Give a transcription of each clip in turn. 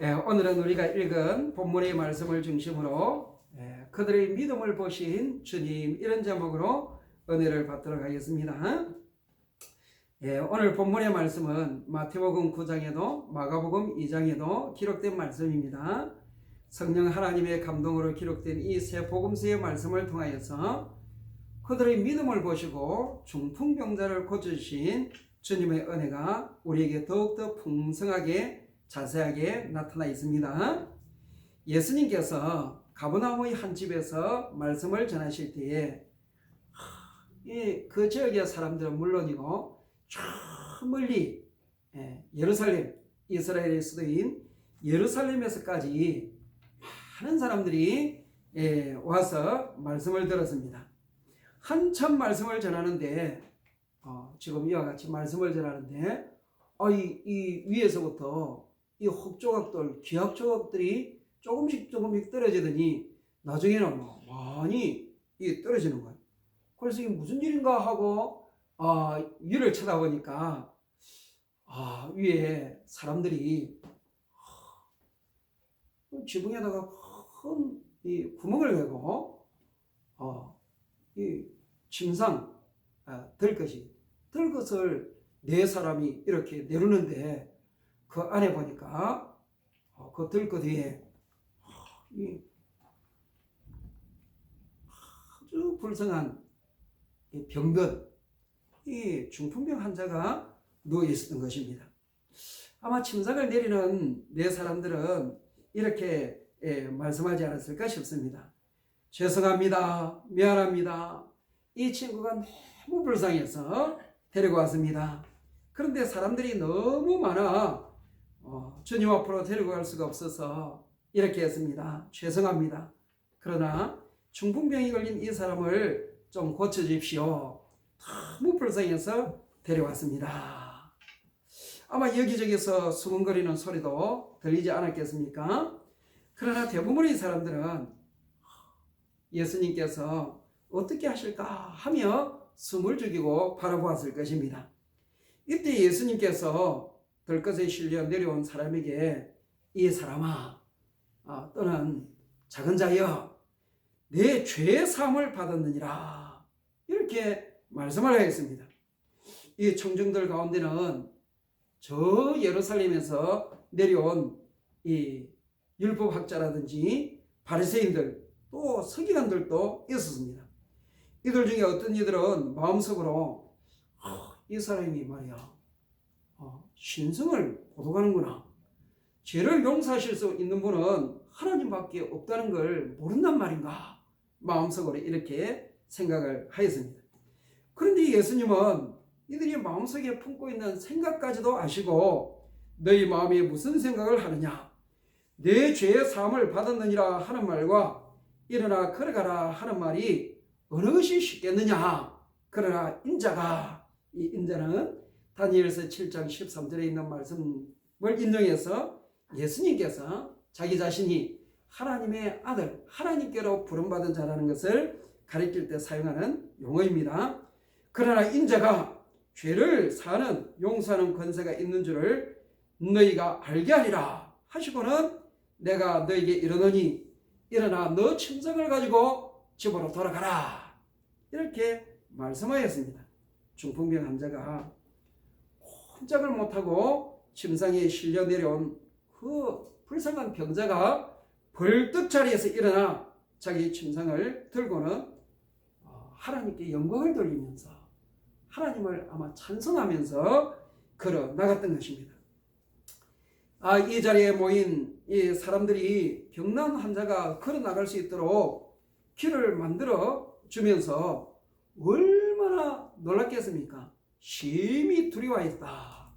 오늘은 우리가 읽은 본문의 말씀을 중심으로 그들의 믿음을 보신 주님, 이런 제목으로 은혜를 받도록 하겠습니다. 오늘 본문의 말씀은 마태복음 9장에도 마가복음 2장에도 기록된 말씀입니다. 성령 하나님의 감동으로 기록된 이 세 복음서의 말씀을 통하여서 그들의 믿음을 보시고 중풍병자를 고쳐주신 주님의 은혜가 우리에게 더욱더 풍성하게 자세하게 나타나 있습니다. 예수님께서 가버나움의 한 집에서 말씀을 전하실 때에 그 지역의 사람들은 물론이고 저 멀리 예루살렘, 이스라엘의 수도인 예루살렘에서까지 많은 사람들이 와서 말씀을 들었습니다. 한참 말씀을 전하는데 지금 이와 같이 말씀을 전하는데 이 위에서부터 이 흙조각들, 기압조각들이 조금씩 떨어지더니 나중에는 많이 떨어지는 거예요. 그래서 이게 무슨 일인가 하고 위를 쳐다보니까 위에 사람들이 지붕에다가 큰 이 구멍을 내고 이 침상 들것을 네 사람이 이렇게 내리는데 그 안에 보니까 그 들것 위에 아주 불쌍한 병든 이 중풍병 환자가 누워 있었던 것입니다. 아마 침상을 내리는 네 사람들은 이렇게 말씀하지 않았을까 싶습니다. 죄송합니다. 미안합니다. 이 친구가 너무 불쌍해서 데리고 왔습니다. 그런데 사람들이 너무 많아 주님 앞으로 데리고 갈 수가 없어서 이렇게 했습니다. 죄송합니다. 그러나 중풍병이 걸린 이 사람을 좀 고쳐주십시오. 너무 불쌍해서 데려왔습니다. 아마 여기저기서 수근거리는 소리도 들리지 않았겠습니까? 그러나 대부분의 사람들은 예수님께서 어떻게 하실까 하며 숨을 죽이고 바라보았을 것입니다. 이때 예수님께서 들것에 실려 내려온 사람에게 이 사람아, 또는 작은 자여, 내 죄의 사함을 받았느니라, 이렇게 말씀을 하였습니다. 이 청중들 가운데는 저 예루살렘에서 내려온 이 율법학자라든지 바리새인들, 또 서기관들도 있었습니다. 이들 중에 어떤 이들은 마음속으로 이 사람이 말이야 신성을 고독하는구나, 죄를 용서하실 수 있는 분은 하나님밖에 없다는 걸 모른단 말인가, 마음속으로 이렇게 생각을 하였습니다. 그런데 예수님은 이들이 마음속에 품고 있는 생각까지도 아시고 너희 마음에 무슨 생각을 하느냐, 내 죄의 사함을 받았느니라 하는 말과 일어나 걸어가라 하는 말이 어느 것이 쉽겠느냐. 그러나 인자가, 이 인자는 다니엘서 7장 13절에 있는 말씀을 인용해서 예수님께서 자기 자신이 하나님의 아들, 하나님께로 부름받은 자라는 것을 가리킬 때 사용하는 용어입니다. 그러나 인자가 죄를 사하는, 용서하는 권세가 있는 줄을 너희가 알게 하리라 하시고는 내가 너희에게 이르노니 일어나 너 침상을 가지고 집으로 돌아가라, 이렇게 말씀하였습니다. 중풍병 환자가 꼼짝을 못하고 침상에 실려 내려온 그 불쌍한 병자가 벌떡 자리에서 일어나 자기 침상을 들고는 하나님께 영광을 돌리면서 하나님을 아마 찬송하면서 걸어 나갔던 것입니다. 이 자리에 모인 이 사람들이 병난 환자가 걸어 나갈 수 있도록 길을 만들어 주면서 얼마나 놀랐겠습니까? 심히 두려워했다.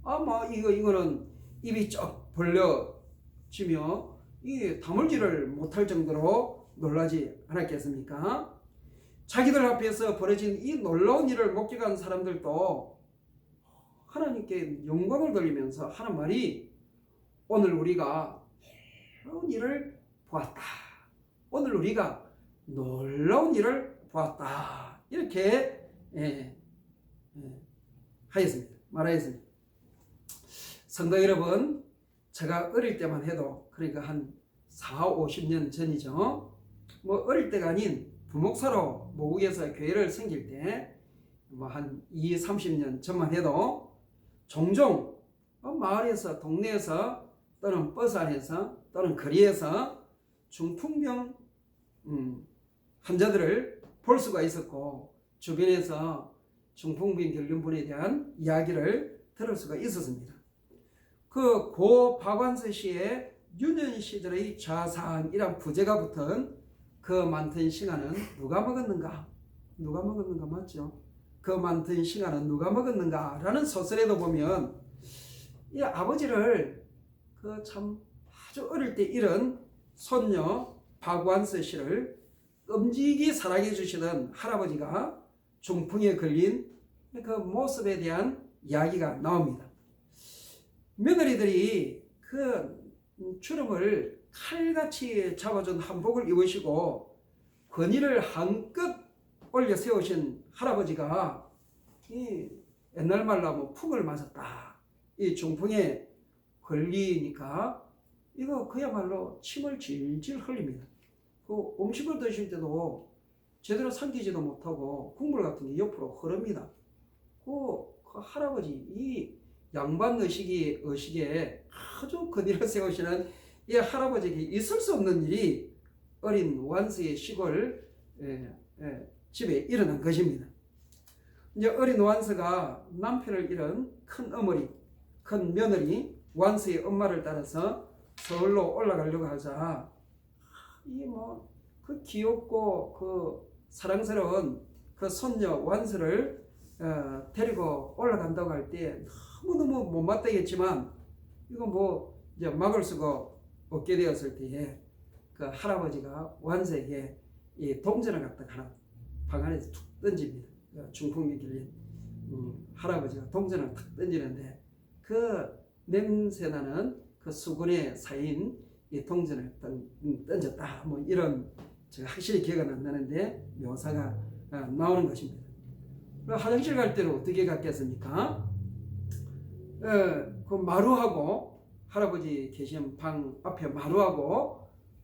아마 이거는 입이 쩍 벌려지며 이 다물지를 못할 정도로 놀라지 않았겠습니까? 자기들 앞에서 벌어진 이 놀라운 일을 목격한 사람들도 하나님께 영광을 돌리면서 하는 말이 오늘 우리가 놀라운 일을 보았다. 오늘 우리가 놀라운 일을 보았다. 이렇게 하였습니다. 말하였습니다. 성도 여러분, 제가 어릴 때만 해도 그러니까 한 4, 50년 전이죠. 뭐 어릴 때가 아닌 부목사로 모국에서 교회를 섬길 때 뭐 한 20, 30년 전만 해도 종종 마을에서 동네에서 또는 버스 안에서 또는 거리에서 중풍병 환자들을 볼 수가 있었고 주변에서 중풍병 걸린 분에 대한 이야기를 들을 수가 있었습니다. 그 고 박완서 씨의 유년 시절의 좌상이란 부제가 붙은 그 많던 시간은 누가 먹었는가? 누가 먹었는가 맞죠? 그 많던 시간은 누가 먹었는가? 라는 소설에도 보면 이 아버지를 그 참 아주 어릴 때 잃은 손녀 박완서 씨를 끔찍이 사랑해 주시던 할아버지가 중풍에 걸린 그 모습에 대한 이야기가 나옵니다. 며느리들이 그 주름을 칼같이 잡아준 한복을 입으시고 권위를 한껏 올려 세우신 할아버지가 이 옛날 말로 하면 풍을 맞았다. 이 중풍에 걸리니까 이거 그야말로 침을 질질 흘립니다. 그 음식을 드실 때도 제대로 삼키지도 못하고 국물 같은 게 옆으로 흐릅니다. 그 할아버지 이 양반 의식에 아주 거리를 세우시는 이 할아버지에게 있을 수 없는 일이 어린 노안스의 시골 집에 일어난 것입니다. 이제 어린 노안스가 남편을 잃은 큰 어머니, 큰 며느리 완스의 엄마를 따라서 서울로 올라가려고 하자 이 뭐 그 귀엽고 그 사랑스러운 그 손녀 완스를 데리고 올라간다고 할 때 너무너무 못마땅했지만 이거 뭐 이제 막을 수가 없게 되었을 때에 그 할아버지가 완스에게 이 동전을 갖다가 하나 방 안에서 툭 던집니다. 중풍에 걸린 할아버지가 동전을 탁 던지는데 그 냄새나는 그 수건에 쌓인 이 동전을 던졌다. 뭐 이런 제가 확실히 기억은 안 나는데 묘사가 나오는 것입니다. 화장실 갈 때는 어떻게 갔겠습니까? 그 마루하고 할아버지 계신 방 앞에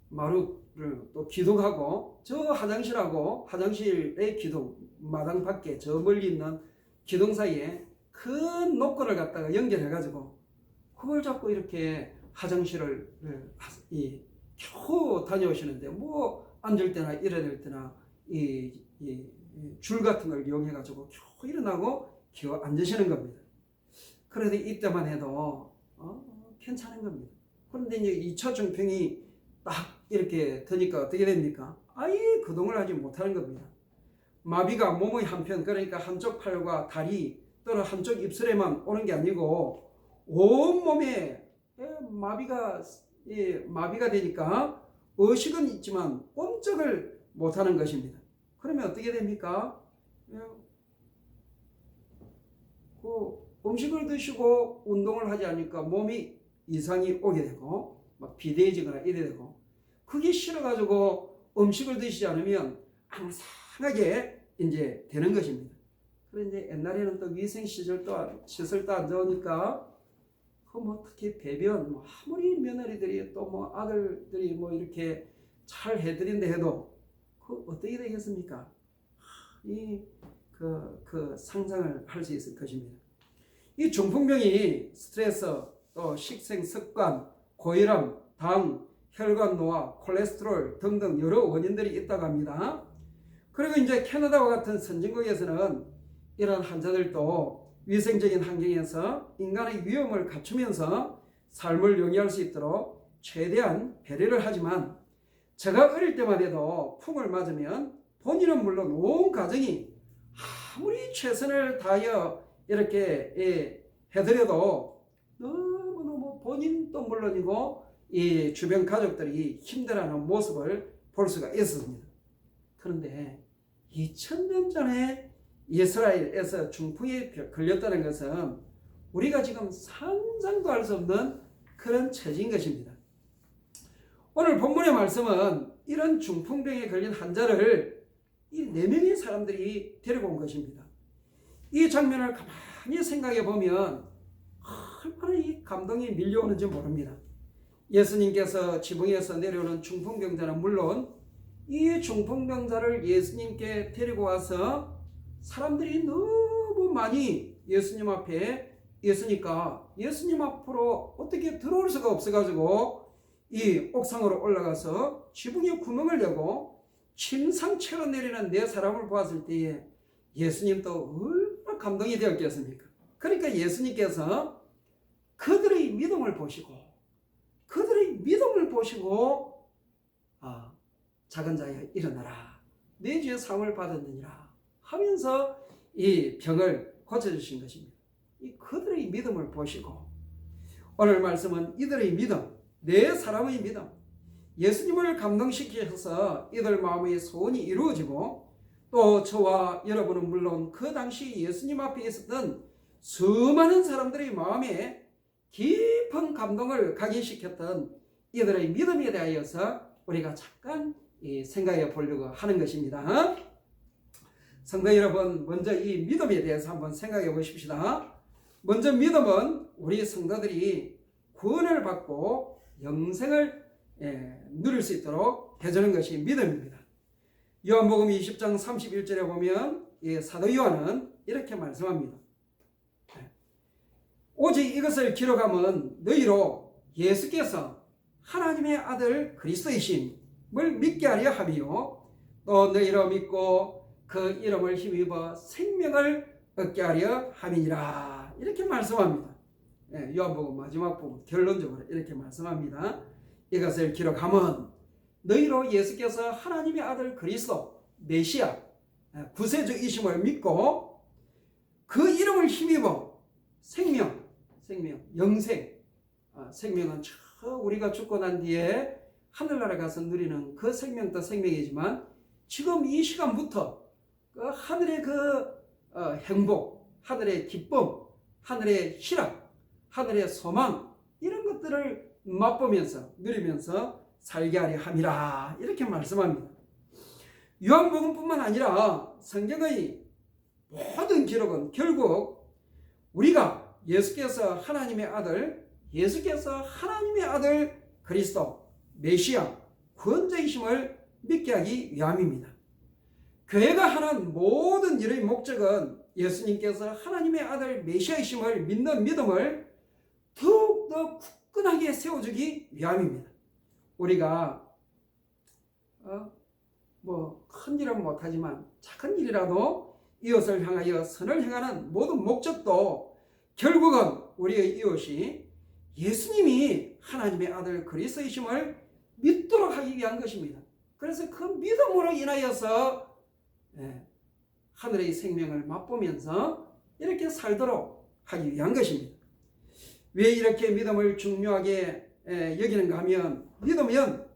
마루를 또 기둥하고 저 화장실하고 화장실의 기둥 마당 밖에 저 멀리 있는 기둥 사이에 큰 노끈을 갖다가 연결해 가지고 그걸 잡고 이렇게 화장실을 겨우 다녀오시는데 뭐 앉을 때나 일어날 때나 이 줄 같은 걸 이용해 가지고 겨우 일어나고 겨우 앉으시는 겁니다. 그런데 이때만 해도 괜찮은 겁니다. 그런데 이제 2차 중풍이 딱 이렇게 드니까 어떻게 됩니까? 아예 거동을 하지 못하는 겁니다. 마비가 몸의 한편 그러니까 한쪽 팔과 다리 또는 한쪽 입술에만 오는 게 아니고 온몸에 마비가 되니까 의식은 있지만 꼼짝을 못하는 것입니다. 그러면 어떻게 됩니까? 그 음식을 드시고 운동을 하지 않으니까 몸이 이상이 오게 되고 막 비대해지거나 이래 되고 그게 싫어가지고 음식을 드시지 않으면 앙상하게 이제 되는 것입니다. 그런데 옛날에는 또 위생 시설도 안 좋으니까 그 뭐 특히 배변 뭐 아무리 며느리들이 또 뭐 아들들이 뭐 이렇게 잘 해드린다 해도 그 어떻게 되겠습니까? 그 상상을 할 수 있을 것입니다. 이 중풍병이 스트레스 또 식생 습관 고혈압 당 혈관 노화 콜레스테롤 등등 여러 원인들이 있다고 합니다. 그리고 이제 캐나다와 같은 선진국에서는 이런 환자들도 위생적인 환경에서 인간의 위험을 갖추면서 삶을 영위할 수 있도록 최대한 배려를 하지만 제가 어릴 때만 해도 풍을 맞으면 본인은 물론 온 가정이 아무리 최선을 다하여 이렇게 해드려도 너무너무 본인도 물론이고 이 주변 가족들이 힘들어하는 모습을 볼 수가 있었습니다. 그런데 2000년 전에 이스라엘에서 중풍에 걸렸다는 것은 우리가 지금 상상도 할 수 없는 그런 처지인 것입니다. 오늘 본문의 말씀은 이런 중풍병에 걸린 환자를 이 4명의 사람들이 데리고 온 것입니다. 이 장면을 가만히 생각해 보면 얼마나 이 감동이 밀려오는지 모릅니다. 예수님께서 지붕에서 내려오는 중풍병자는 물론 이 중풍병자를 예수님께 데리고 와서 사람들이 너무 많이 예수님 앞에 있으니까 예수님 앞으로 어떻게 들어올 수가 없어가지고 이 옥상으로 올라가서 지붕에 구멍을 내고 침상처럼 내리는 네 사람을 보았을 때에 예수님도 얼마나 감동이 되었겠습니까? 그러니까 예수님께서 그들의 믿음을 보시고 작은 자야 일어나라, 내 죄 사함을 받았느니라 하면서 이 병을 고쳐주신 것입니다. 이 그들의 믿음을 보시고 오늘 말씀은 이들의 믿음, 네 사람의 믿음, 예수님을 감동시키셔서 이들 마음의 소원이 이루어지고 또 저와 여러분은 물론 그 당시 예수님 앞에 있었던 수많은 사람들의 마음에 깊은 감동을 각인시켰던 이들의 믿음에 대하여서 우리가 잠깐 생각해 보려고 하는 것입니다. 성도 여러분, 먼저 이 믿음에 대해서 한번 생각해 보십시다. 먼저 믿음은 우리 성도들이 구원을 받고 영생을 누릴 수 있도록 해주는 것이 믿음입니다. 요한복음 20장 31절에 보면 사도 요한은 이렇게 말씀합니다. 오직 이것을 기록함은 너희로 예수께서 하나님의 아들 그리스도이심을 믿게 하려 함이요 또 너희로 믿고 그 이름을 힘입어 생명을 얻게 하려 함이니라, 이렇게 말씀합니다. 요한복음 마지막 부분 결론적으로 이렇게 말씀합니다. 이것을 기록함은 너희로 예수께서 하나님의 아들 그리스도 메시아 구세주이심을 믿고 그 이름을 힘입어 생명, 영생, 생명은 우리가 죽고 난 뒤에 하늘나라 가서 누리는 그 생명도 생명이지만 지금 이 시간부터 그 하늘의 행복, 하늘의 기쁨, 하늘의 희락, 하늘의 소망, 이런 것들을 맛보면서 누리면서 살게 하려 함이라, 이렇게 말씀합니다. 요한복음뿐만 아니라 성경의 모든 기록은 결국 우리가 예수께서 하나님의 아들 그리스도 메시아 구원자이심을 믿게 하기 위함입니다. 교회가 하는 모든 일의 목적은 예수님께서 하나님의 아들 메시아이심을 믿는 믿음을 더욱더 굳건하게 세워주기 위함입니다. 우리가 큰 일은 못하지만 작은 일이라도 이웃을 향하여 선을 행하는 모든 목적도 결국은 우리의 이웃이 예수님이 하나님의 아들 그리스도이심을 믿도록 하기 위한 것입니다. 그래서 그 믿음으로 인하여서 하늘의 생명을 맛보면서 이렇게 살도록 하기 위한 것입니다. 왜 이렇게 믿음을 중요하게 여기는가 하면 믿으면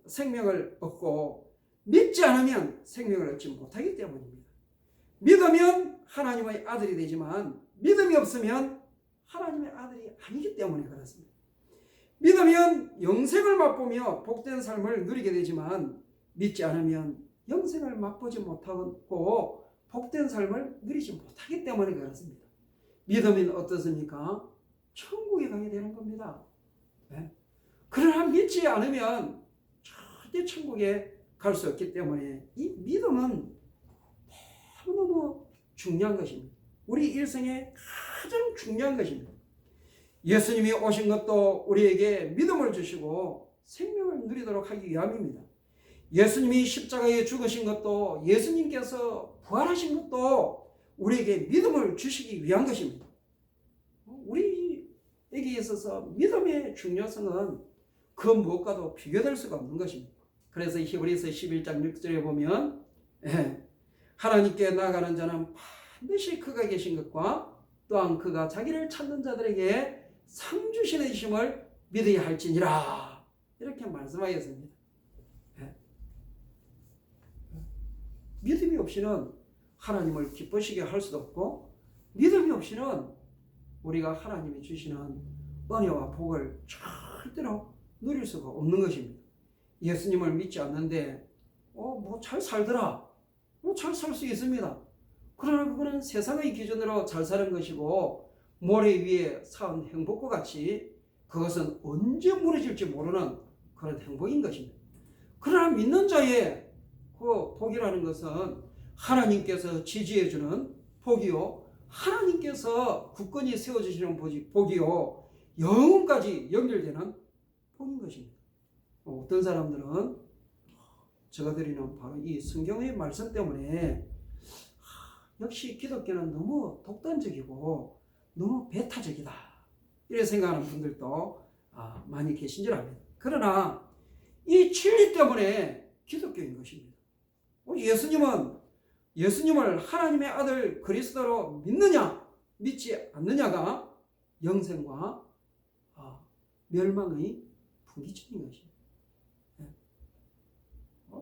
생명을 얻고 믿지 않으면 생명을 얻지 못하기 때문입니다. 믿으면 하나님의 아들이 되지만 믿음이 없으면 하나님의 아들이 아니기 때문에 그렇습니다. 믿으면 영생을 맛보며 복된 삶을 누리게 되지만 믿지 않으면 영생을 맛보지 못하고 복된 삶을 누리지 못하기 때문에 그렇습니다. 믿으면 어떻습니까? 천국에 가게 되는 겁니다. 그러나 믿지 않으면 절대 천국에 갈 수 없기 때문에 이 믿음은 너무너무 중요한 것입니다. 우리 일생에 가장 중요한 것입니다. 예수님이 오신 것도 우리에게 믿음을 주시고 생명을 누리도록 하기 위함입니다. 예수님이 십자가에 죽으신 것도, 예수님께서 부활하신 것도 우리에게 믿음을 주시기 위한 것입니다. 우리에게 있어서 믿음의 중요성은 그 무엇과도 비교될 수가 없는 것입니다. 그래서 히브리서 11장 6절에 보면 하나님께 나아가는 자는 반드시 그가 계신 것과 또한 그가 자기를 찾는 자들에게 상 주시는 이심을 믿어야 할지니라, 이렇게 말씀하였습니다. 믿음이 없이는 하나님을 기쁘시게 할 수도 없고, 믿음이 없이는 우리가 하나님이 주시는 은혜와 복을 절대로 누릴 수가 없는 것입니다. 예수님을 믿지 않는데 잘 살더라, 잘 살 수 있습니다. 그러나 그거는 세상의 기준으로 잘 사는 것이고 모래 위에 쌓은 행복과 같이 그것은 언제 무너질지 모르는 그런 행복인 것입니다. 그러나 믿는 자의 그 복이라는 것은 하나님께서 지지해주는 복이요, 하나님께서 굳건히 세워주시는 복이요, 영혼까지 연결되는 복인 것입니다. 어떤 사람들은 제가 드리는 바로 이 성경의 말씀 때문에 역시 기독교는 너무 독단적이고 너무 배타적이다, 이렇게 생각하는 분들도 많이 계신 줄 압니다. 그러나 이 진리 때문에 기독교인 것입니다. 예수님을 하나님의 아들 그리스도로 믿느냐 믿지 않느냐가 영생과 멸망의 분기점인 것입니다.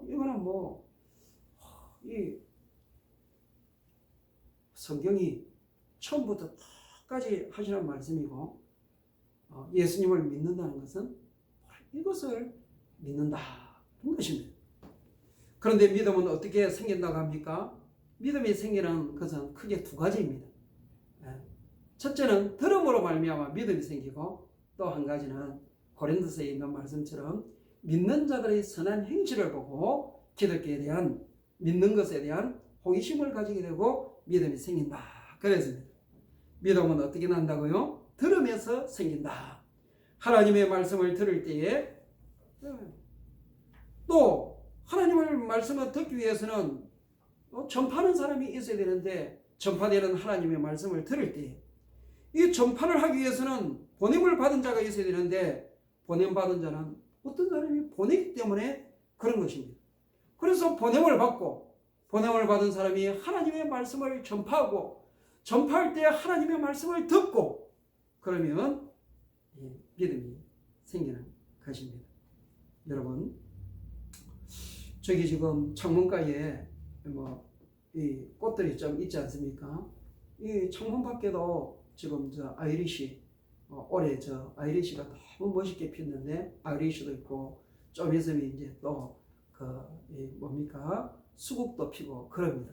이거는 이 성경이 처음부터 끝까지 하시는 말씀이고, 예수님을 믿는다는 것은 이것을 믿는다는 것입니다. 그런데 믿음은 어떻게 생긴다고 합니까? 믿음이 생기는 것은 크게 두 가지입니다. 첫째는 들음으로 말미암아 믿음이 생기고, 또 한 가지는 고린도서에 있는 말씀처럼 믿는 자들의 선한 행실을 보고 기독교에 대한, 믿는 것에 대한 호기심을 가지게 되고 믿음이 생긴다. 그랬습니다. 믿음은 어떻게 난다고요? 들음에서 생긴다. 하나님의 말씀을 들을 때에, 또 하나님의 말씀을 듣기 위해서는 전파하는 사람이 있어야 되는데, 전파되는 하나님의 말씀을 들을 때 이 전파를 하기 위해서는 보냄을 받은 자가 있어야 되는데, 보냄받은 자는 어떤 사람이 보내기 때문에 그런 것입니다. 그래서 보냄을 받고, 보냄을 받은 사람이 하나님의 말씀을 전파하고, 전파할 때 하나님의 말씀을 듣고, 그러면 믿음이 생기는 것입니다. 여러분, 저기 지금 창문가에 이 꽃들이 좀 있지 않습니까? 이 창문 밖에도 지금 아이리시, 올해 아이리시가 너무 멋있게 피었는데, 아이리시도 있고, 좀 있으면 이제 또 수국도 피고 그럽니다.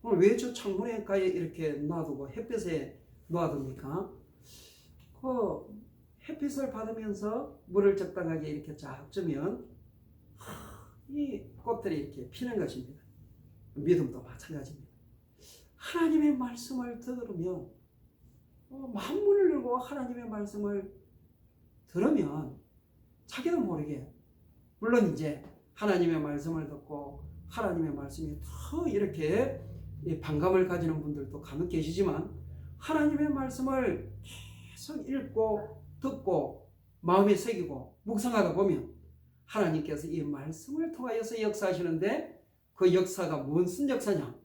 오늘 왜 저 창문에 가에 이렇게 놔두고 햇빛에 놔둡니까? 그 햇빛을 받으면서 물을 적당하게 이렇게 쫙 주면 이 꽃들이 이렇게 피는 것입니다. 믿음도 마찬가지입니다. 하나님의 말씀을 들으면, 마음문을 열고 하나님의 말씀을 들으면 자기도 모르게, 물론 이제 하나님의 말씀을 듣고 하나님의 말씀이 더 이렇게 반감을 가지는 분들도 간혹 계시지만, 하나님의 말씀을 계속 읽고 듣고 마음에 새기고 묵상하다 보면 하나님께서 이 말씀을 통하여서 역사하시는데, 그 역사가 무슨 역사냐?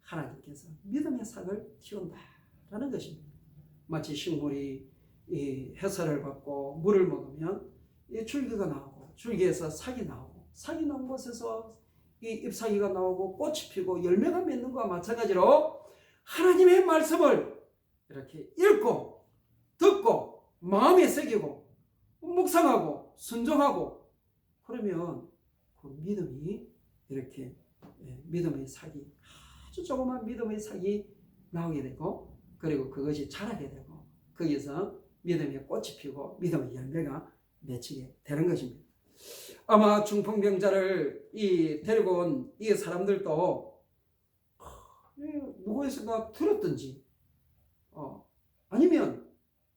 하나님께서 믿음의 싹을 틔운다라는 것입니다. 마치 식물이 이 햇살을 받고 물을 먹으면 이 줄기가 나오고, 줄기에서 싹이 나오고, 싹이 나온 곳에서 이 잎사귀가 나오고 꽃이 피고 열매가 맺는 것과 마찬가지로 하나님의 말씀을 이렇게 읽고 듣고 마음에 새기고 묵상하고 순종하고, 그러면 그 믿음이 이렇게 믿음의 싹이, 아주 조그만 믿음의 싹이 나오게 되고, 그리고 그것이 자라게 되고, 거기서 믿음의 꽃이 피고 믿음의 열매가 맺히게 되는 것입니다. 아마 중풍병자를 데리고 온 이 사람들도 누구에선가 들었든지, 아니면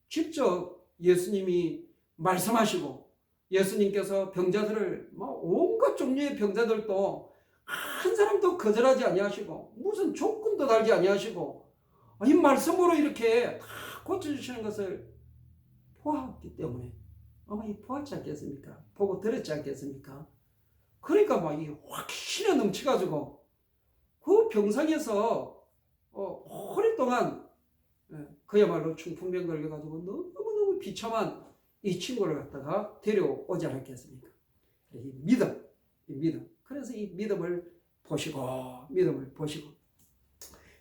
직접 예수님이 말씀하시고, 예수님께서 병자들을 온갖 종류의 병자들도 한 사람도 거절하지 아니하시고, 무슨 조건도 달지 아니하시고, 이 말씀으로 이렇게 다 고쳐주시는 것을 보았기 때문에 아마 보았지 않겠습니까? 보고 들었지 않겠습니까? 그러니까 이 확신에 넘쳐가지고 그 병상에서 오랫동안 그야말로 중풍병 걸려가지고 너무너무 비참한 이 친구를 갖다가 데려오지 않았겠습니까? 이 믿음. 그래서 이 믿음을 보시고,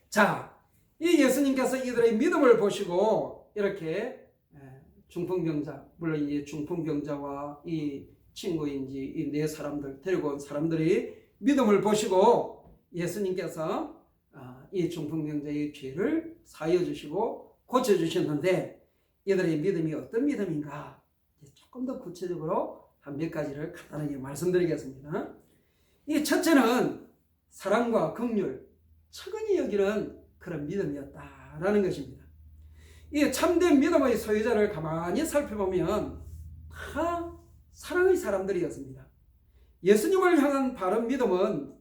자, 이 예수님께서 이들의 믿음을 보시고 이렇게 중풍병자, 물론 이 중풍병자와 이 친구인지 이 네 사람들, 데리고 온 사람들이 믿음을 보시고 예수님께서 이 중풍병자의 죄를 사하여 주시고 고쳐 주셨는데, 이들의 믿음이 어떤 믿음인가? 조금 더 구체적으로 한 몇 가지를 간단하게 말씀드리겠습니다. 이 첫째는 사랑과 긍휼, 측은히 여기는 그런 믿음이었다라는 것입니다. 이 참된 믿음의 소유자를 가만히 살펴보면 다 사랑의 사람들이었습니다. 예수님을 향한 바른 믿음은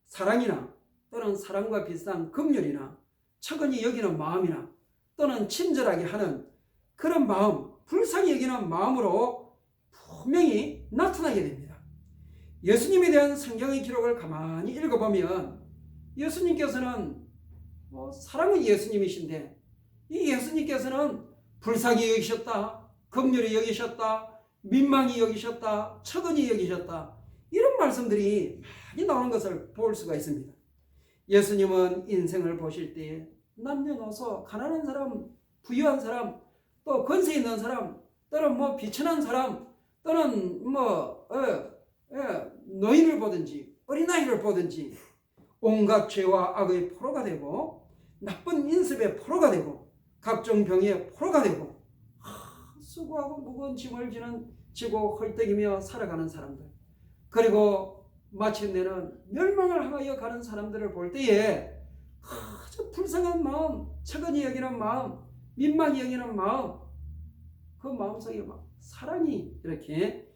사랑이나 또는 사랑과 비슷한 긍휼이나 측은히 여기는 마음이나 또는 친절하게 하는 그런 마음, 불쌍히 여기는 마음으로 분명히 나타나게 됩니다. 예수님에 대한 성경의 기록을 가만히 읽어보면 예수님께서는 사랑은 예수님이신데 이 예수님께서는 불쌍히 여기셨다, 긍휼히 여기셨다, 민망히 여기셨다, 측은히 여기셨다, 이런 말씀들이 많이 나오는 것을 볼 수가 있습니다. 예수님은 인생을 보실 때 남녀노소, 가난한 사람, 부유한 사람, 또 권세 있는 사람, 또는 비천한 사람, 또는 노인을 보든지 어린아이를 보든지 온갖 죄와 악의 포로가 되고 나쁜 인습의 포로가 되고 각종 병의 포로가 되고 수고하고 무거운 짐을 지고 헐떡이며 살아가는 사람들, 그리고 마침내는 멸망을 향하여 가는 사람들을 볼 때에 아주 불쌍한 마음, 측은히 여기는 마음, 민망히 여기는 마음, 그 마음속에 막 사랑이 이렇게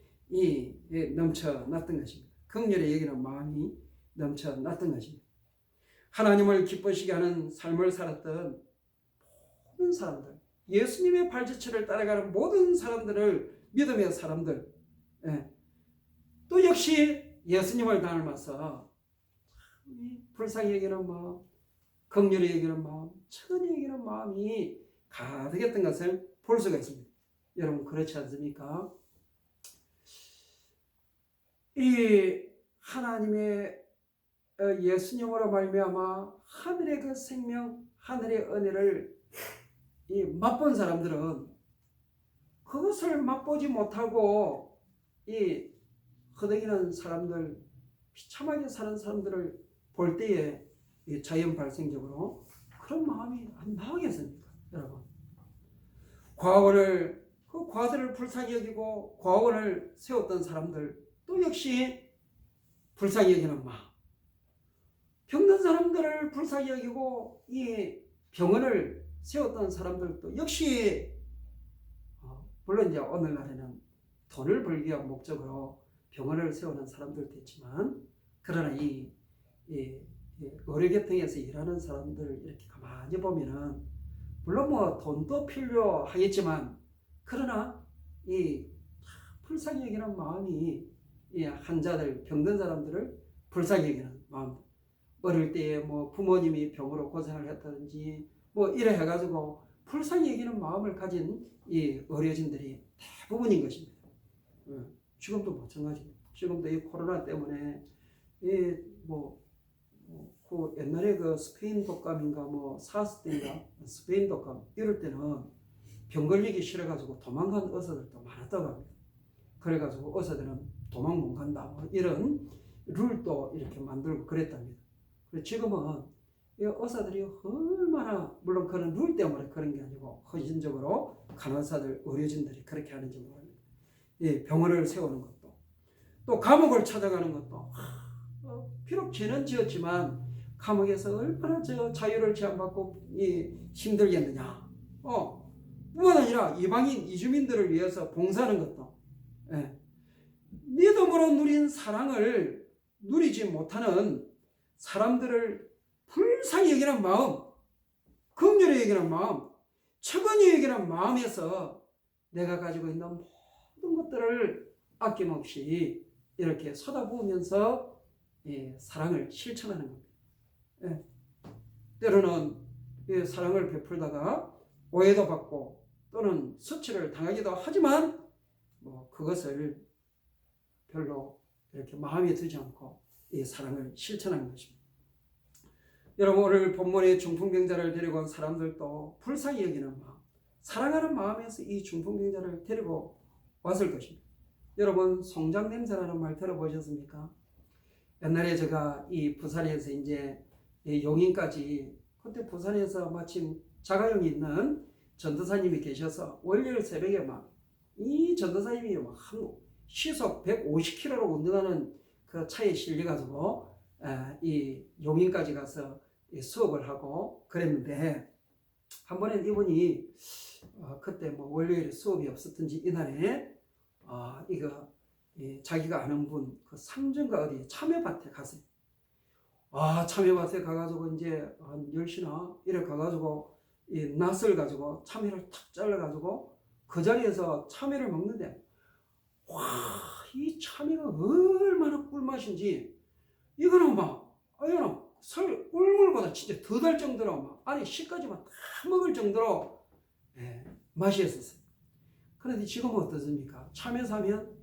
넘쳐났던 것입니다. 긍휼히 여기는 마음이 넘쳐났던 것입니다. 하나님을 기쁘시게 하는 삶을 살았던 모든 사람들, 예수님의 발자취를 따라가는 모든 사람들을 믿음의 사람들, 또 역시 예수님을 닮아서 불쌍히 여기는 마음, 긍휼히 여기는 마음, 측은히 여기는 마음이 가득했던 것을 볼 수가 있습니다. 여러분 그렇지 않습니까? 이 하나님의 예수님으로 말미암아 하늘의 그 생명, 하늘의 은혜를 맛본 사람들은 그것을 맛보지 못하고 이 허덕이는 사람들, 비참하게 사는 사람들을 볼 때에 자연 발생적으로 그런 마음이 안 나오겠습니까? 여러분, 그 과들을 불쌍히 여기고 과원을 세웠던 사람들 또 역시 불쌍히 여기는 마음, 병든 사람들을 불쌍히 여기고 이 병원을 세웠던 사람들도 역시 물론 이제 오늘날에는 돈을 벌기 위한 목적으로 병원을 세우는 사람들도 있지만, 그러나 이 의료계통에서 일하는 사람들 이렇게 가만히 보면은 물론 돈도 필요하겠지만, 그러나 이 불쌍히 여기는 마음이 이 환자들, 병든 사람들을 불쌍히 여기는 마음, 어릴 때에 부모님이 병으로 고생을 했다든지 이래 해가지고 불쌍히 여기는 마음을 가진 이 의료진들이 대부분인 것입니다. 지금도 마찬가지입니다. 지금도 이 코로나 때문에 그 옛날에 그 스페인 독감인가 사스 때인가 스페인 독감 이럴 때는 병 걸리기 싫어가지고 도망간 의사들도 많았다고 합니다. 그래가지고 의사들은 도망 못 간다 이런 룰도 이렇게 만들고 그랬답니다. 지금은 의사들이 얼마나, 물론 그런 룰 때문에 그런 게 아니고 헌신적으로 간호사들, 의료진들이 그렇게 하는지 모릅니다. 병원을 세우는 것도, 또 감옥을 찾아가는 것도, 비록 죄는 지었지만 감옥에서 얼마나 자유를 제한받고 힘들겠느냐. 뿐만 아니라 이방인 이주민들을 위해서 봉사하는 것도, 믿음으로 누린 사랑을 누리지 못하는 사람들을 불쌍히 여기는 마음, 긍휼히 여기는 마음, 측은히 여기는 마음에서 내가 가지고 있는 모든 것들을 아낌없이 이렇게 쏟아부으면서 사랑을 실천하는 겁니다. 때로는 사랑을 베풀다가 오해도 받고 또는 수치를 당하기도 하지만 그것을 별로 이렇게 마음에 두지 않고 이 사랑을 실천하는 것입니다. 여러분, 오늘 본문의 중풍병자를 데리고 온 사람들도 불쌍히 여기는 마음, 사랑하는 마음에서 이 중풍병자를 데리고 왔을 것입니다. 여러분, 송장 냄새라는 말 들어보셨습니까? 옛날에 제가 이 부산에서 이제 용인까지, 그때 부산에서 마침 자가용이 있는 전도사님이 계셔서 월요일 새벽에 막 이 전도사님이 한 시속 150km로 운전하는 그 차에 실려가지고 이 용인까지 가서 수업을 하고 그랬는데, 한 번은 이분이 그때 뭐 월요일에 수업이 없었든지 이날에 이거 자기가 아는 분 그 상주인가 어디 참외밭에 갔어요. 참외밭에 가가지고 이제 한 10시나 이래 가가지고 이 낫을 가지고 참외를 탁 잘라가지고 그 자리에서 참외를 먹는데, 이 참외가 얼마나 꿀맛인지, 이거는 이거는 꿀물보다 진짜 더 달 정도로 안에 씨까지만 다 먹을 정도로 맛이었었어요. 그런데 지금은 어떻습니까? 참외 사면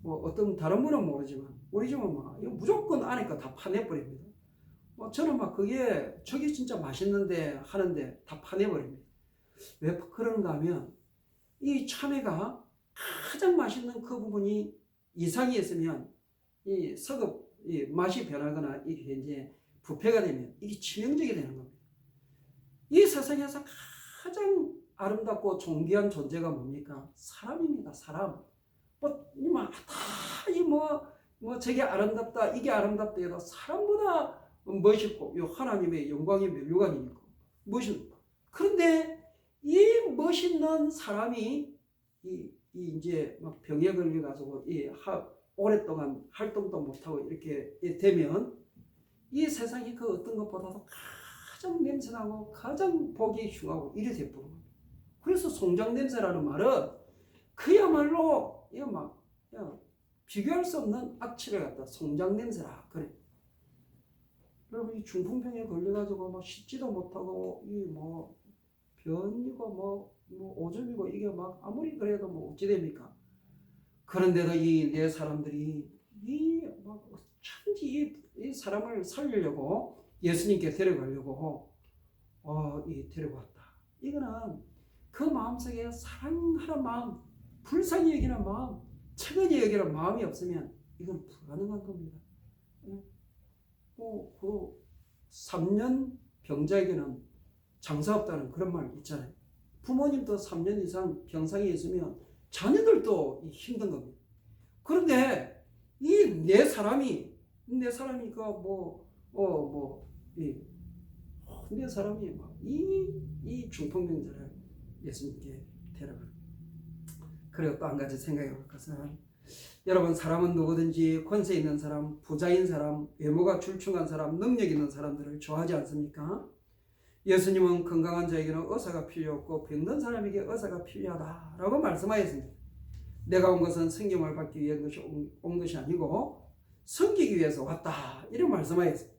어떤 다른 분은 모르지만 우리 집은 이거 무조건 안에 거 다 파내버립니다. 저는 그게 저게 진짜 맛있는데 하는데 다 파내버립니다. 왜 그런가 하면 이 참외가 가장 맛있는 그 부분이 이상이 있으면 이 서급 이 맛이 변하거나 이게 이제 부패가 되면 이게 치명적이 되는 겁니다. 이 세상에서 가장 아름답고 존귀한 존재가 뭡니까? 사람입니다. 사람. 저게 아름답다, 이게 아름답다 해도 사람보다 멋있고, 이 하나님의 영광의 면류관이니까 멋있다. 그런데 이 멋있는 사람이 이제 병에 걸려가지고 오랫동안 활동도 못하고 이렇게 되면 이 세상이 그 어떤 것보다도 가장 냄새나고 가장 보기 흉하고 이래 돼버린 겁니다. 그래서 송장 냄새라는 말은 그야말로 비교할 수 없는 악취를 갖다 송장 냄새라 그래. 여러분 이 중풍병에 걸려가지고 씻지도 못하고 변이고 오줌이고 이게 아무리 그래도 어찌 됩니까? 그런데도 이 내 사람들이 천지 이 사람을 살리려고 예수님께 데려가려고 데려갔다. 이거는 그 마음속에 사랑하는 마음, 불쌍히 여기는 마음, 측은히 여기는 마음이 없으면 이건 불가능한 겁니다. 그 3년 병자에게는 장사 없다는 그런 말 있잖아요. 부모님도 3년 이상 병상에 있으면 자녀들도 힘든 겁니다. 그런데 내 사람이 내 사람이 이 중풍병자를 예수님께 데려가. 그리고 또 한 가지 생각해 볼 것은, 여러분 사람은 누구든지 권세 있는 사람, 부자인 사람, 외모가 출중한 사람, 능력 있는 사람들을 좋아하지 않습니까? 예수님은 건강한 자에게는 의사가 필요 없고 병든 사람에게 의사가 필요하다라고 말씀하셨습니다. 내가 온 것은 성경을 받기 위해 온 것이 아니고 섬기기 위해서 왔다, 이런 말씀하셨습니다.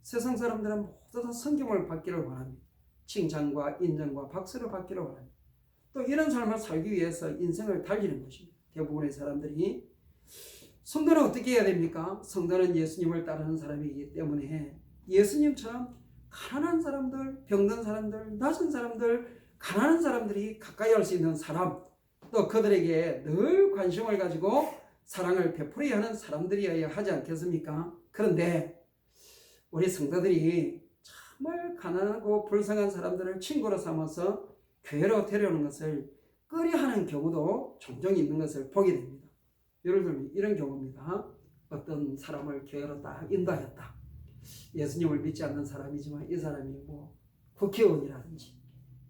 세상 사람들은 모두 다 성경을 받기를 원합니다. 칭찬과 인정과 박수를 받기를 원합니다. 또 이런 삶을 살기 위해서 인생을 달리는 것입니다. 대부분의 사람들이. 성도는 어떻게 해야 됩니까? 성도는 예수님을 따르는 사람이기 때문에 예수님처럼 가난한 사람들, 병든 사람들, 낮은 사람들, 가난한 사람들이 가까이 할 수 있는 사람, 또 그들에게 늘 관심을 가지고 사랑을 베풀어야 하는 사람들이어야 하지 않겠습니까? 그런데 우리 성도들이 정말 가난하고 불쌍한 사람들을 친구로 삼아서 교회로 데려오는 것을 꺼려하는 경우도 종종 있는 것을 보게 됩니다. 예를 들면 이런 경우입니다. 어떤 사람을 교회로 딱 인도하였다. 예수님을 믿지 않는 사람이지만 이 사람이 국회의원이라든지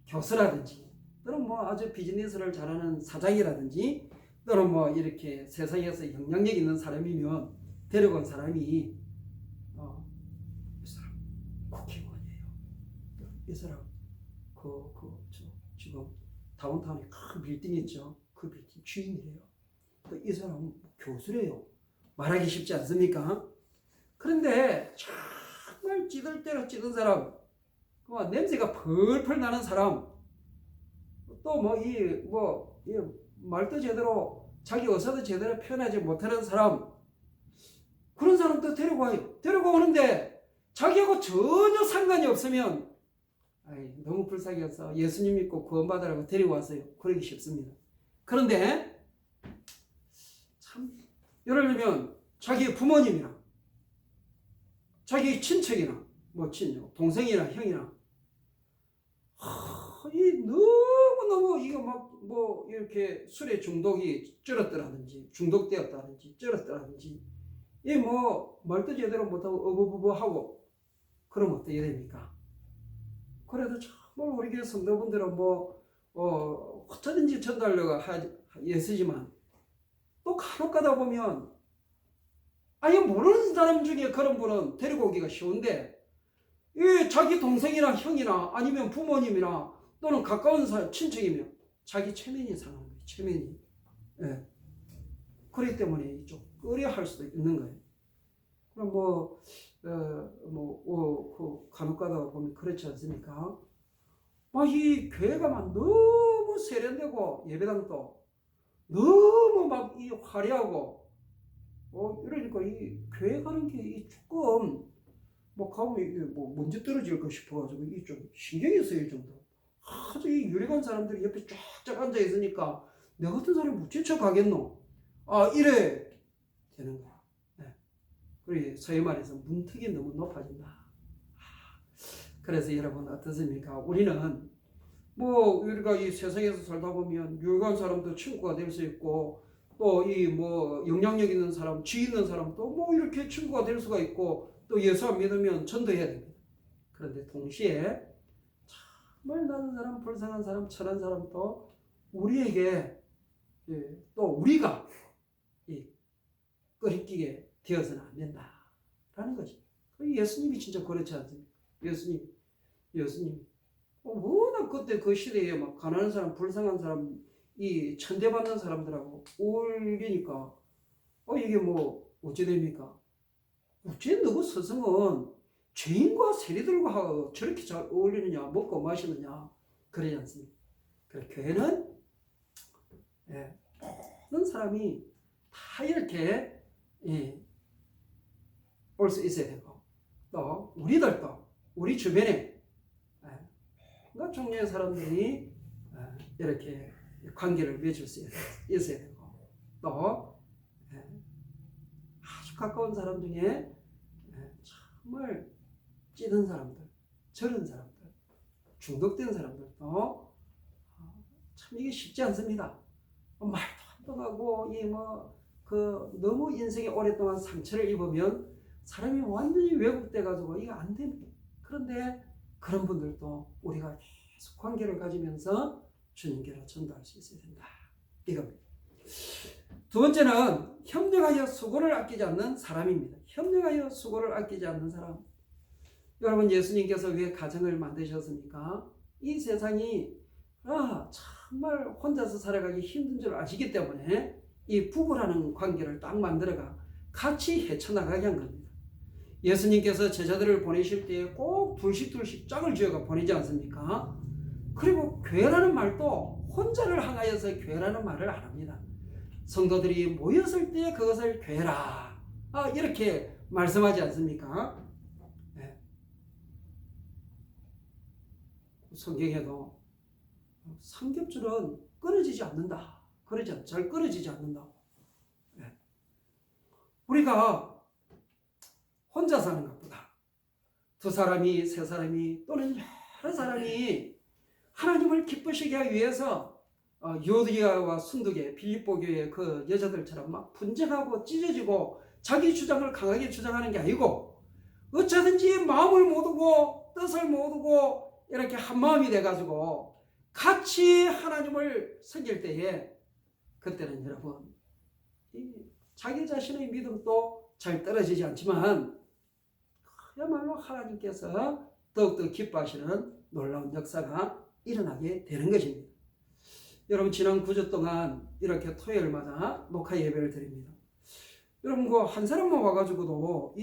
교수라든지 또는 아주 비즈니스를 잘하는 사장이라든지 또는 이렇게 세상에서 영향력 있는 사람이면 데려온 사람이 이 사람 국회의원이에요. 이 사람 지금 다운타운에 큰 빌딩 있죠. 그 빌딩 주인이래요. 또 이 사람은 교수래요. 말하기 쉽지 않습니까? 그런데 정말 찌들 대로 찌든 사람, 냄새가 펄펄 나는 사람, 또 말도 제대로 자기 의사도 제대로 표현하지 못하는 사람, 그런 사람도 데려와요. 데려오는데 자기하고 전혀 상관이 없으면 너무 불쌍해서 예수님 믿고 구원받으라고 데려왔어요. 그러기 쉽습니다. 그런데 참 예를 들면 자기 부모님이나 자기 친척이나 동생이나 형이나 너무 너무너무 이거 막 뭐 이렇게 술에 중독이 줄었더라든지 중독되었다든지 줄었더라든지 이 뭐 말도 제대로 못하고 어버버버하고 그러면 어떻게 됩니까? 그래도 정말 우리 교회 성도분들은 뭐 어쩌든지 전달료가 예수지만 또 간혹 가다 보면 아예 모르는 사람 중에 그런 분은 데리고 오기가 쉬운데 이 자기 동생이나 형이나 아니면 부모님이나 또는 가까운 사람, 친척이면 자기 체면이 상하는 거예요. 체면이. 예. 그렇기 때문에 좀 꺼려할 수도 있는 거예요. 그럼 간혹 가다 보면 그렇지 않습니까? 막 이 교회가 막 너무 세련되고 예배당도 너무 막 이 화려하고 이러니까 이 교회 가는 게 조금 뭐 가면 이게 뭐 먼지 떨어질까 싶어가지고 이게 좀 신경이 쓰일 정도. 아주 이 유력한 사람들이 옆에 쫙쫙 앉아 있으니까 내 같은 사람이 못 쫓아가겠노? 이래 되는 거야. 네. 그리고 소위 말해서 문턱이 너무 높아진다. 그래서 여러분 어떻습니까? 우리는 뭐 우리가 이 세상에서 살다 보면 유력한 사람도 친구가 될 수 있고 또 이 뭐 영향력 있는 사람, 지 있는 사람도 뭐 이렇게 친구가 될 수가 있고 또 예수 안 믿으면 전도해야 됩니다. 그런데 동시에 정말 나는 사람, 불쌍한 사람, 천한 사람도 우리에게 또 우리가 끄리끼게 되어서는 안 된다라는 거지. 예수님이 진짜 그렇지 않습니까? 예수님 워낙 그때 그 시대에 막 가난한 사람, 불쌍한 사람, 이 천대받는 사람들하고 어울리니까 이게 뭐 어찌 됩니까? 어째 너그 스승은 죄인과 세리들과 저렇게 잘 어울리느냐, 먹고 마시느냐, 그러지 않습니까? 그래, 교회는 모든 사람이 다 이렇게 올 수 있어야 되고 또 우리들도 우리 주변에 뭔가 종류의 사람들이 이렇게 관계를 맺을 수 있어야 되고 또 아주 가까운 사람 중에 정말 찌든 사람들, 저런 사람들, 중독된 사람들도 참 이게 쉽지 않습니다. 말도 안 통하고 너무 인생에 오랫동안 상처를 입으면 사람이 완전히 왜곡돼가지고 이거 안 됩니다. 그런데 그런 분들도 우리가 계속 관계를 가지면서 주님께로 전도할 수 있어야 된다. 이겁니다. 두 번째는 협력하여 수고를 아끼지 않는 사람입니다. 협력하여 수고를 아끼지 않는 사람. 여러분 예수님께서 왜 가정을 만드셨습니까? 이 세상이 정말 혼자서 살아가기 힘든 줄 아시기 때문에 이 부부라는 관계를 딱 만들어가 같이 헤쳐나가게 한 겁니다. 예수님께서 제자들을 보내실 때 꼭 둘씩 짝을 지어가 보내지 않습니까? 그리고 교회라는 말도 혼자를 향하여서 교회라는 말을 안 합니다. 성도들이 모였을 때 그것을 교회라 이렇게 말씀하지 않습니까? 네. 성경에도 삼겹줄은 끊어지지 않는다. 그러지 잘 끊어지지 않는다. 네. 우리가 혼자 사는 것보다 두 사람이, 세 사람이 또는 여러 사람이 하나님을 기쁘시게 하기 위해서 요디아와 순두계 빌립보 교회 그 여자들처럼 막 분쟁하고 찢어지고 자기 주장을 강하게 주장하는 게 아니고 어쩌든지 마음을 모으고 뜻을 모으고 이렇게 한 마음이 돼가지고 같이 하나님을 섬길 때에 그때는 여러분 자기 자신의 믿음도 잘 떨어지지 않지만 그야말로 하나님께서 더욱더 기뻐하시는 놀라운 역사가 일어나게 되는 것입니다. 여러분 지난 9주 동안 이렇게 토요일마다 녹화 예배를 드립니다. 여러분 한 사람만 와가지고도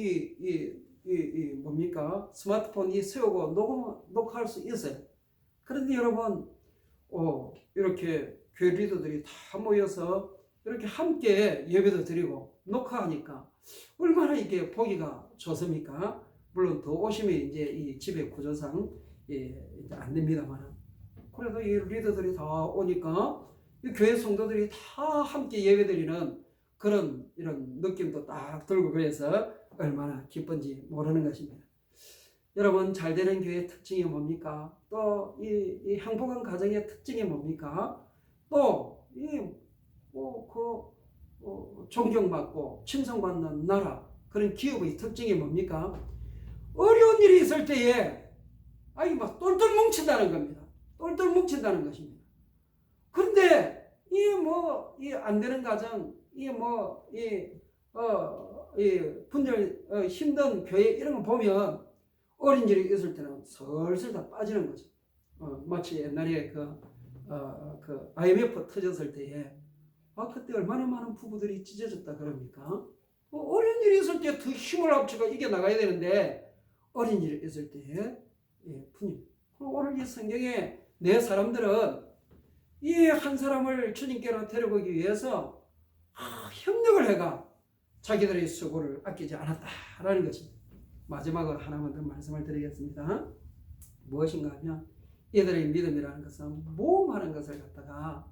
스마트폰 세우고 녹화할 수 있어요. 그런데 여러분 이렇게 교회 리더들이 다 모여서 이렇게 함께 예배도 드리고 녹화하니까 얼마나 이게 보기가 좋습니까? 물론 더 오시면 이제 이 집의 구조상 이제 안 됩니다만 그래도 이 리더들이 다 오니까 이 교회 성도들이 다 함께 예배드리는 그런 이런 느낌도 딱 들고 그래서 얼마나 기쁜지 모르는 것입니다. 여러분 잘 되는 교회의 특징이 뭡니까? 또 이 행복한 가정의 특징이 뭡니까? 또 존경받고 칭송받는 나라 그런 기업의 특징이 뭡니까? 어려운 일이 있을 때에 막 똘똘 뭉친다는 겁니다. 똘똘 뭉친다는 것입니다. 그런데 이 안 되는 가정, 분열 힘든 교회 이런 거 보면 어린 일이 있을 때는 슬슬 다 빠지는 거죠. 마치 옛날에 그 IMF 터졌을 때에 그때 얼마나 많은 부부들이 찢어졌다 그럽니까? 어린 일이 있을 때 더 힘을 합치고 이겨나가야 되는데 어린 일이 있을 때에 분열. 오늘 이 성경에 내 사람들은 이 한 사람을 주님께로 데려오기 위해서 협력을 해가 자기들의 수고를 아끼지 않았다라는 것입니다. 마지막으로 하나만 더 말씀을 드리겠습니다. 무엇인가 하면 이들의 믿음이라는 것은 모험하는 것을 갖다가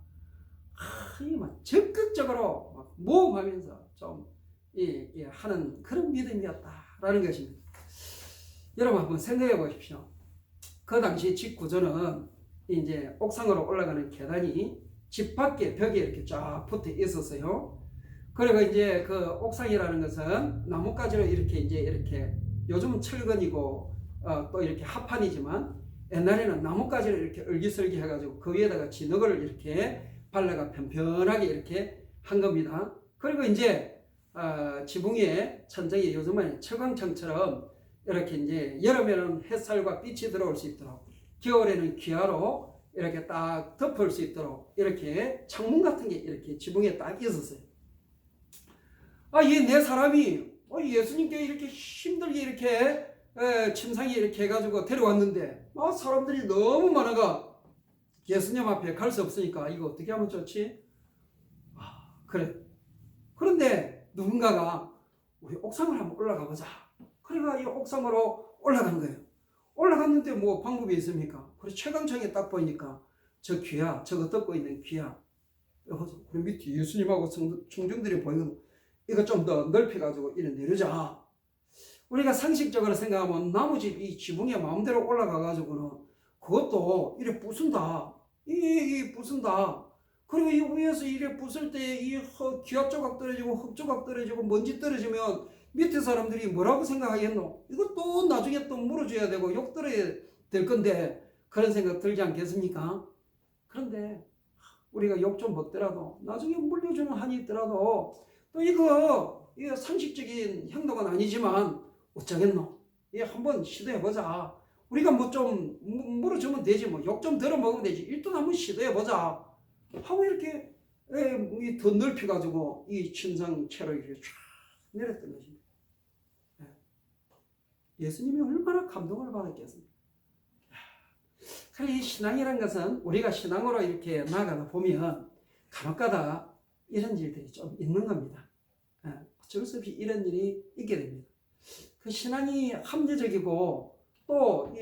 적극적으로 모험하면서 좀 하는 그런 믿음이었다라는 것입니다. 여러분 한번 생각해 보십시오. 그 당시 집 구조는 이제 옥상으로 올라가는 계단이 집 밖에 벽에 이렇게 쫙 붙어 있었어요. 그리고 이제 그 옥상이라는 것은 나뭇가지로 이렇게 요즘은 철근이고 또 이렇게 합판이지만 옛날에는 나뭇가지로 이렇게 얼기설기 해가지고 그 위에다가 진흙을 이렇게 발라가 편편하게 이렇게 한 겁니다. 그리고 이제 지붕 위에 천장이 요즘은 철광창처럼 이렇게 이제 여름에는 햇살과 빛이 들어올 수 있도록 겨울에는 기아로 이렇게 딱 덮을 수 있도록 이렇게 창문 같은 게 이렇게 지붕에 딱 있었어요. 이 네 사람이 예수님께 이렇게 힘들게 이렇게 침상에 이렇게 해가지고 데려왔는데 사람들이 너무 많아가 예수님 앞에 갈 수 없으니까 이거 어떻게 하면 좋지? 그래. 그런데 누군가가 우리 옥상을 한번 올라가 보자. 그래가 이 옥상으로 올라간 거예요. 올라갔는데 뭐 방법이 있습니까? 그래서 최강창에 딱 보니까 저 귀야, 저거 덮고 있는 귀야. 그 밑에 예수님하고 청중들이 보이거든. 이거 좀 더 넓혀가지고 이래 내려자. 우리가 상식적으로 생각하면 나무집 이 지붕에 마음대로 올라가가지고는 그것도 이래 부순다. 이 부순다. 그리고 이 위에서 이래 부술 때 이 기압 조각 떨어지고 흙 조각 떨어지고 먼지 떨어지면 밑에 사람들이 뭐라고 생각하겠노? 이것도 나중에 또 물어줘야 되고 욕 들어야 될 건데 그런 생각 들지 않겠습니까? 그런데 우리가 욕 좀 먹더라도 나중에 물려주는 한이 있더라도 또 이거 상식적인 행동은 아니지만 어쩌겠노? 한번 시도해보자. 우리가 뭐 좀 물어주면 되지 뭐 욕 좀 들어 먹으면 되지. 일단 한번 시도해보자 하고 이렇게 더 넓혀가지고 이 침상채로 이렇게 쫙 내렸던 것입니다. 예수님이 얼마나 감동을 받았겠습니까? 그래 이 신앙이란 것은 우리가 신앙으로 이렇게 나아가다 보면 간혹가다 이런 일들이 좀 있는 겁니다. 어쩔 수 없이 이런 일이 있게 됩니다. 그 신앙이 합리적이고 또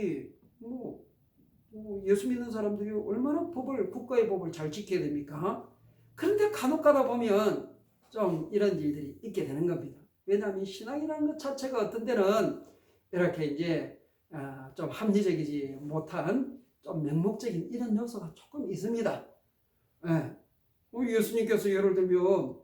예수 믿는 사람들이 얼마나 국가의 법을 잘 지켜야 됩니까? 그런데 간혹가다 보면 좀 이런 일들이 있게 되는 겁니다. 왜냐하면 신앙이라는 것 자체가 어떤 때는 이렇게 이제 좀 합리적이지 못한 좀 맹목적인 이런 요소가 조금 있습니다. 예수님께서 예를 들면